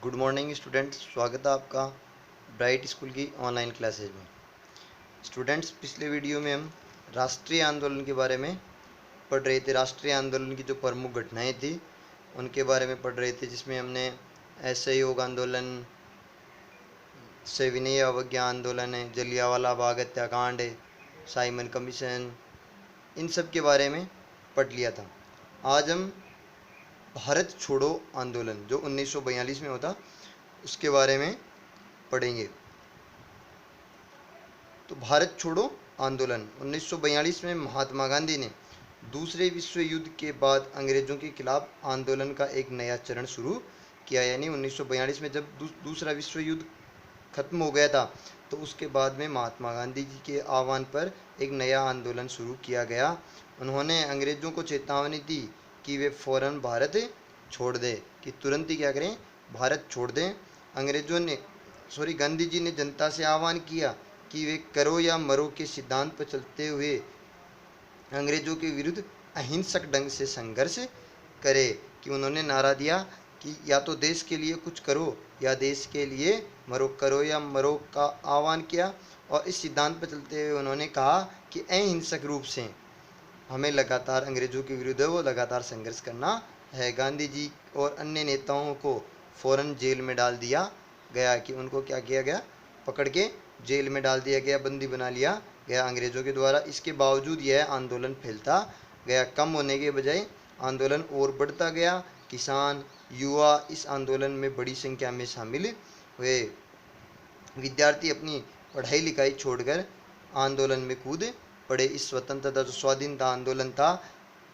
Good morning students, स्वागत है आपका ब्राइट स्कूल की ऑनलाइन क्लासेज में। स्टूडेंट्स, पिछले वीडियो में हम राष्ट्रीय आंदोलन के बारे में पढ़ रहे थे। राष्ट्रीय आंदोलन की जो प्रमुख घटनाएं थी उनके बारे में पढ़ रहे थे, जिसमें हमने असहयोग आंदोलन, सविनय अवज्ञा आंदोलन है, जलियांवाला बाग हत्याकांड, साइमन कमीशन, इन सब के बारे में पढ़ लिया था। आज हम भारत छोड़ो आंदोलन जो 1942 में होता उसके बारे में पढ़ेंगे। तो भारत छोड़ो आंदोलन 1942 में महात्मा गांधी ने दूसरे विश्व युद्ध के बाद अंग्रेजों के खिलाफ आंदोलन का एक नया चरण शुरू किया। यानी 1942 में जब दूसरा विश्व युद्ध खत्म हो गया था तो उसके बाद में महात्मा गांधी जी के आह्वान पर एक नया आंदोलन शुरू किया गया। उन्होंने अंग्रेजों को चेतावनी दी कि वे फौरन भारत छोड़ दें, कि तुरंत ही क्या करें, भारत छोड़ दें। गांधी जी ने जनता से आह्वान किया कि वे करो या मरो के सिद्धांत पर चलते हुए अंग्रेजों के विरुद्ध अहिंसक ढंग से संघर्ष करे। कि उन्होंने नारा दिया कि या तो देश के लिए कुछ करो या देश के लिए मरो, करो या मरो का आह्वान किया। और इस सिद्धांत पर चलते हुए उन्होंने कहा कि अहिंसक रूप से हमें लगातार अंग्रेजों के विरुद्ध वो लगातार संघर्ष करना है। गांधी जी और अन्य नेताओं को फौरन जेल में डाल दिया गया। कि उनको क्या किया गया, पकड़ के जेल में डाल दिया गया, बंदी बना लिया गया अंग्रेजों के द्वारा। इसके बावजूद यह आंदोलन फैलता गया, कम होने के बजाय आंदोलन और बढ़ता गया। किसान, युवा इस आंदोलन में बड़ी संख्या में शामिल हुए। विद्यार्थी अपनी पढ़ाई लिखाई छोड़कर आंदोलन में कूद पड़े। इस स्वतंत्रता जो स्वाधीनता आंदोलन था,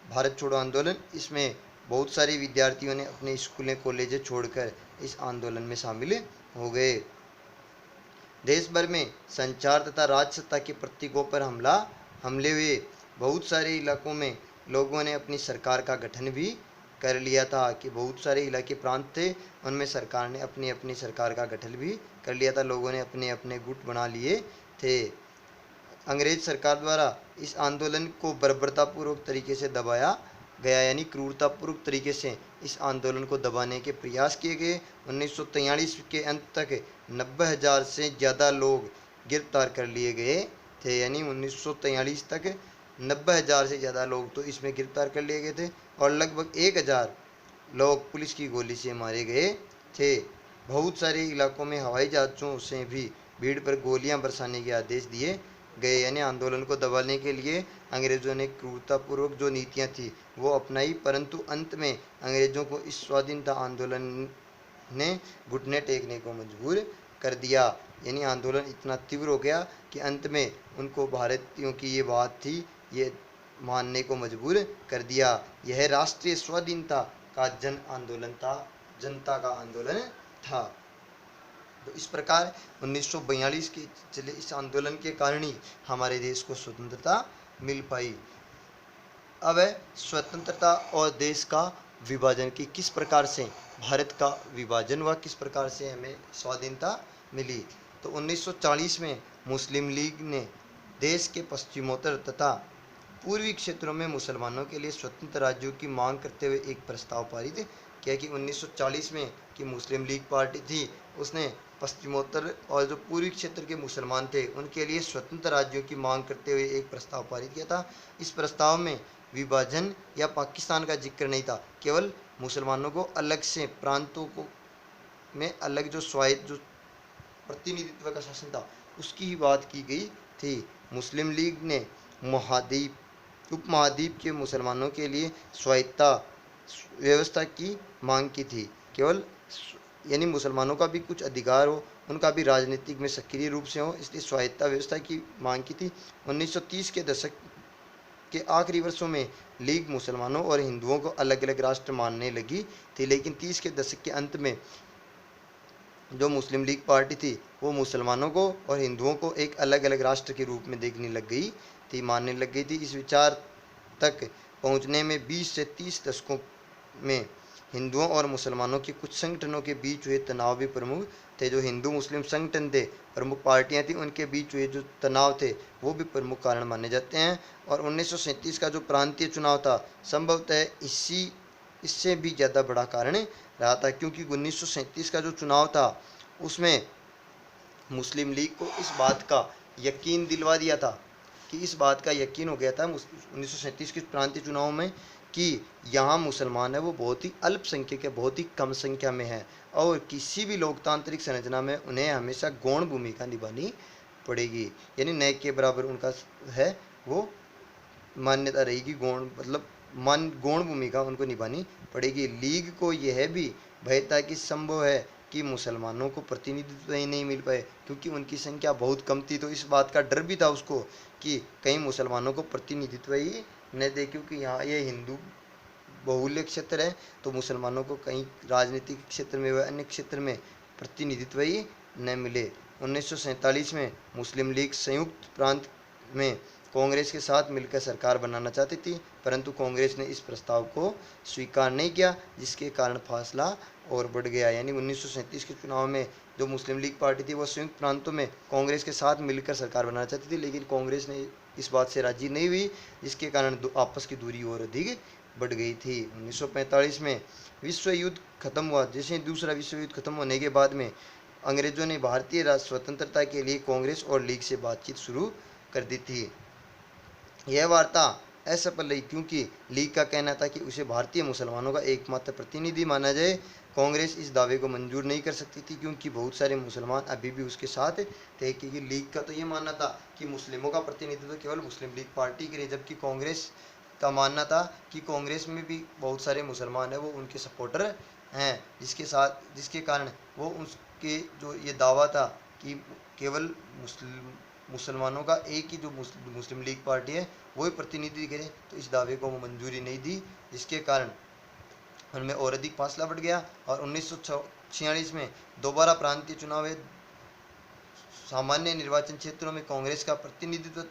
भारत छोड़ो आंदोलन, इसमें बहुत सारे विद्यार्थियों ने अपने स्कूलें कॉलेजें छोड़कर इस आंदोलन में शामिल हो गए। देश भर में संचार तथा राजसत्ता के प्रतीकों पर हमले हुए। बहुत सारे इलाकों में लोगों ने अपनी सरकार का गठन भी कर लिया था। कि बहुत सारे इलाके प्रांत थे, उनमें सरकार ने अपनी अपनी सरकार का गठन भी कर लिया था। लोगों ने अपने अपने गुट बना लिए थे। अंग्रेज सरकार द्वारा इस आंदोलन को बर्बरतापूर्वक तरीके से दबाया गया, यानी क्रूरतापूर्वक तरीके से इस आंदोलन को दबाने के प्रयास किए गए। 1943 के अंत तक 90,000 से ज़्यादा लोग गिरफ्तार कर लिए गए थे। यानी 1943 तक 90,000 से ज़्यादा लोग तो इसमें गिरफ्तार कर लिए गए थे और लगभग 1,000 लोग पुलिस की गोली से मारे गए थे। बहुत सारे इलाकों में हवाई जहाज़ों से भी भीड़ पर गोलियां बरसाने के आदेश दिए गए। यानी आंदोलन को दबाने के लिए अंग्रेजों ने क्रूरतापूर्वक जो नीतियां थी वो अपनाई, परंतु अंत में अंग्रेजों को इस स्वाधीनता आंदोलन ने घुटने टेकने को मजबूर कर दिया। यानी आंदोलन इतना तीव्र हो गया कि अंत में उनको भारतीयों की ये बात थी ये मानने को मजबूर कर दिया। यह राष्ट्रीय स्वाधीनता का जन आंदोलन था, जनता का आंदोलन था। तो इस प्रकार 1942 के चले इस आंदोलन के कारण ही हमारे देश को स्वतंत्रता मिल पाई। अब है स्वतंत्रता और देश का विभाजन, की किस प्रकार से भारत का विभाजन हुआ, किस प्रकार से हमें स्वाधीनता मिली। तो 1940 में मुस्लिम लीग ने देश के पश्चिमोत्तर तथा पूर्वी क्षेत्रों में मुसलमानों के लिए स्वतंत्र राज्यों की मांग करते हुए एक प्रस्ताव पारित किया। कि 1940 में कि मुस्लिम लीग पार्टी थी, उसने पश्चिमोत्तर और जो पूर्वी क्षेत्र के मुसलमान थे उनके लिए स्वतंत्र राज्यों की मांग करते हुए एक प्रस्ताव पारित किया था। इस प्रस्ताव में विभाजन या पाकिस्तान का जिक्र नहीं था, केवल मुसलमानों को अलग से प्रांतों को में अलग जो स्वायत्त जो प्रतिनिधित्व का शासन था उसकी ही बात की गई थी। मुस्लिम लीग ने उपमहाद्वीप के मुसलमानों के लिए स्वायत्ता व्यवस्था की मांग की थी। केवल यानी मुसलमानों का भी कुछ अधिकार हो, उनका भी राजनीतिक में सक्रिय रूप से हो, इसलिए स्वायत्ता व्यवस्था की मांग की थी। 1930 के दशक के आखिरी वर्षों में लीग मुसलमानों और हिंदुओं को अलग अलग राष्ट्र मानने लगी थी, लेकिन 30 के दशक के अंत में जो मुस्लिम लीग पार्टी थी वो मुसलमानों को और हिंदुओं को एक अलग अलग राष्ट्र के रूप में देखने लग गई थी, मानने लग गई थी। इस विचार तक पहुंचने में 20 से 30 दशकों में हिंदुओं और मुसलमानों के कुछ संगठनों के बीच हुए तनाव भी प्रमुख थे। जो हिंदू मुस्लिम संगठन थे, प्रमुख पार्टियां थी, उनके बीच हुए जो तनाव थे वो भी प्रमुख कारण माने जाते हैं। और 1937 का जो प्रांतीय चुनाव था, संभवतः इसी इससे भी ज़्यादा बड़ा कारण रहा था, क्योंकि 1937 का जो चुनाव था उसमें मुस्लिम लीग को इस बात का यकीन दिलवा दिया था, कि इस बात का यकीन हो गया था 1937 के प्रांतीय चुनाव में कि यहाँ मुसलमान है वो बहुत ही अल्पसंख्यक है, बहुत ही कम संख्या में है, और किसी भी लोकतांत्रिक संरचना में उन्हें हमेशा गौण भूमिका निभानी पड़ेगी, यानी न के बराबर उनका है वो मान्यता रहेगी, गौण मतलब मान गौण भूमिका उनको निभानी पड़ेगी। लीग को यह भी भय था कि संभव है कि मुसलमानों को प्रतिनिधित्व ही नहीं मिल पाए, क्योंकि उनकी संख्या बहुत कम थी, तो इस बात का डर भी था उसको कि कहीं मुसलमानों को प्रतिनिधित्व ही न दे, क्योंकि यहाँ ये हिंदू बहुल्य क्षेत्र है, तो मुसलमानों को कहीं राजनीतिक क्षेत्र में व अन्य क्षेत्र में प्रतिनिधित्व ही न मिले। 1947 में मुस्लिम लीग संयुक्त प्रांत में कांग्रेस के साथ मिलकर सरकार बनाना चाहती थी, परंतु कांग्रेस ने इस प्रस्ताव को स्वीकार नहीं किया, जिसके कारण फासला और बढ़ गया। यानी 1937 के चुनाव में जो मुस्लिम लीग पार्टी थी वो संयुक्त प्रांतों में कांग्रेस के साथ मिलकर सरकार बनाना चाहती थी, लेकिन कांग्रेस ने इस बात से राजी नहीं हुई, जिसके कारण आपस की दूरी और अधिक बढ़ गई थी। 1945 में विश्व युद्ध खत्म हुआ। जैसे दूसरा विश्व युद्ध खत्म होने के बाद में अंग्रेजों ने भारतीय स्वतंत्रता के लिए कांग्रेस और लीग से बातचीत शुरू कर दी थी। यह वार्ता असफल रही, क्योंकि लीग का कहना था कि उसे भारतीय मुसलमानों का एकमात्र प्रतिनिधि माना जाए। कांग्रेस इस दावे को मंजूर नहीं कर सकती थी, क्योंकि बहुत सारे मुसलमान अभी भी उसके साथ थे, क्योंकि लीग का तो ये मानना था कि मुस्लिमों का प्रतिनिधित्व केवल मुस्लिम लीग पार्टी के लिए, जबकि कांग्रेस का मानना था कि कांग्रेस में भी बहुत सारे मुसलमान हैं, वो उनके सपोर्टर हैं, जिसके कारण वो उसके जो ये दावा था कि केवल मुसलमानों का एक ही जो मुस्लिम लीग पार्टी है वो ही प्रतिनिधि करे, तो इस दावे को वो मंजूरी नहीं दी, जिसके कारण उनमें और अधिक फासला बढ़ गया। और 1946 में दोबारा प्रांतीय चुनाव है। सामान्य निर्वाचन क्षेत्रों में कांग्रेस का प्रतिनिधित्व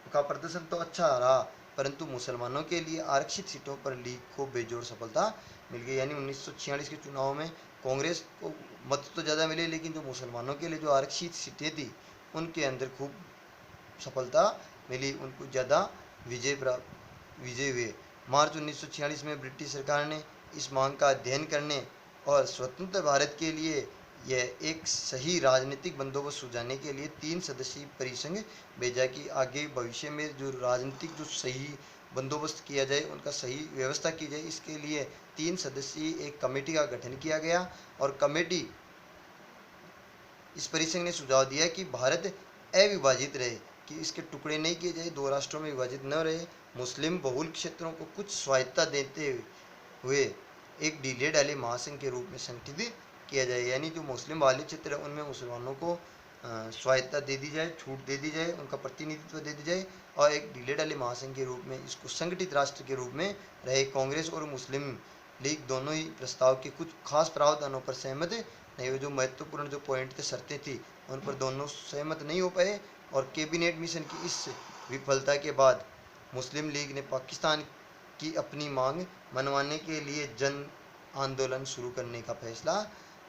का प्रदर्शन तो अच्छा रहा, परंतु मुसलमानों के लिए आरक्षित सीटों पर लीग को बेजोड़ सफलता मिल गई। यानी 1946 के चुनाव में कांग्रेस को मत तो ज़्यादा मिले, लेकिन जो मुसलमानों के लिए जो आरक्षित सीटें थी उनके अंदर खूब सफलता मिली, उनको ज़्यादा विजय हुए। मार्च 1946 में ब्रिटिश सरकार ने इस मांग का अध्ययन करने और स्वतंत्र भारत के लिए यह एक सही राजनीतिक बंदोबस्त सुझाने के लिए 3 सदस्यीय परिसंघ भेजा, कि आगे भविष्य में जो राजनीतिक जो सही बंदोबस्त किया जाए, उनका सही व्यवस्था की जाए, इसके लिए 3 सदस्यीय एक कमेटी का गठन किया गया। और कमेटी इस परिसंघ ने सुझाव दिया कि भारत अविभाजित रहे, कि इसके टुकड़े नहीं किए जाए, 2 राष्ट्रों में विभाजित न रहे, मुस्लिम बहुल क्षेत्रों को कुछ स्वायत्ता देते हुए एक ढीले ढाले महासंघ के रूप में संगठित किया जाए। यानी जो मुस्लिम वाले क्षेत्र है उनमें मुसलमानों को स्वायत्ता दे दी जाए, छूट दे दी जाए, उनका प्रतिनिधित्व दे दी जाए, और एक ढीले ढाले महासंघ के रूप में इसको संगठित राष्ट्र के रूप में रहे। कांग्रेस और मुस्लिम लीग दोनों ही प्रस्ताव के कुछ खास प्रावधानों पर सहमत नहीं हुए, जो महत्वपूर्ण जो पॉइंट थे, शर्तें थी, उन पर दोनों सहमत नहीं हो पाए। और कैबिनेट मिशन की इस विफलता के बाद मुस्लिम लीग ने पाकिस्तान की अपनी मांग मनवाने के लिए जन आंदोलन शुरू करने का फैसला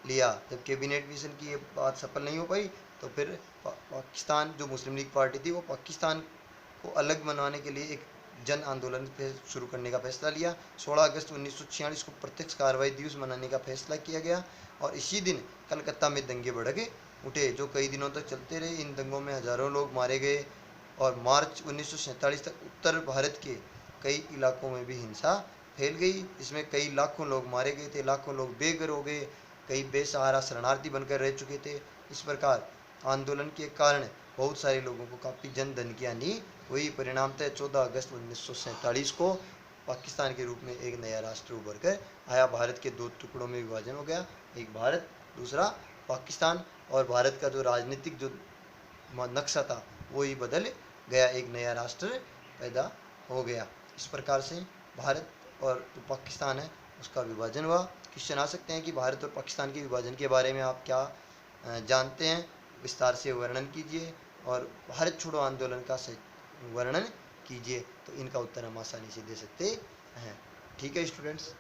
लिया। जब कैबिनेट मिशन की ये बात सफल नहीं हो पाई, तो फिर पाकिस्तान जो मुस्लिम लीग पार्टी थी वो पाकिस्तान को अलग बनवाने के लिए एक जन आंदोलन शुरू करने का फैसला लिया। 16 अगस्त 1946 को प्रत्यक्ष कार्रवाई दिवस मनाने का फैसला किया गया, और इसी दिन कलकत्ता में दंगे भड़के उठे, जो कई दिनों तक चलते रहे। इन दंगों में हजारों लोग मारे गए, और मार्च 1947 तक उत्तर भारत के कई इलाकों में भी हिंसा फैल गई। इसमें कई लाखों लोग मारे गए थे, लाखों लोग बेघर हो गए, कई बेसहारा शरणार्थी बनकर रह चुके थे। इस प्रकार आंदोलन के कारण बहुत सारे लोगों को काफ़ी जन धन की हानि हुई। परिणामतः 14 अगस्त 1947 को पाकिस्तान के रूप में एक नया राष्ट्र उभर कर आया। भारत के 2 टुकड़ों में विभाजन हो गया, एक भारत, दूसरा पाकिस्तान, और भारत का जो राजनीतिक जो नक्शा था वो ही बदल गया, एक नया राष्ट्र पैदा हो गया। इस प्रकार से भारत और जो पाकिस्तान है उसका विभाजन हुआ। क्वेश्चन आ सकते हैं कि भारत और पाकिस्तान के विभाजन के बारे में आप क्या जानते हैं, विस्तार से वर्णन कीजिए, और भारत छोड़ो आंदोलन का वर्णन कीजिए। तो इनका उत्तर हम आसानी से दे सकते हैं। ठीक है स्टूडेंट्स।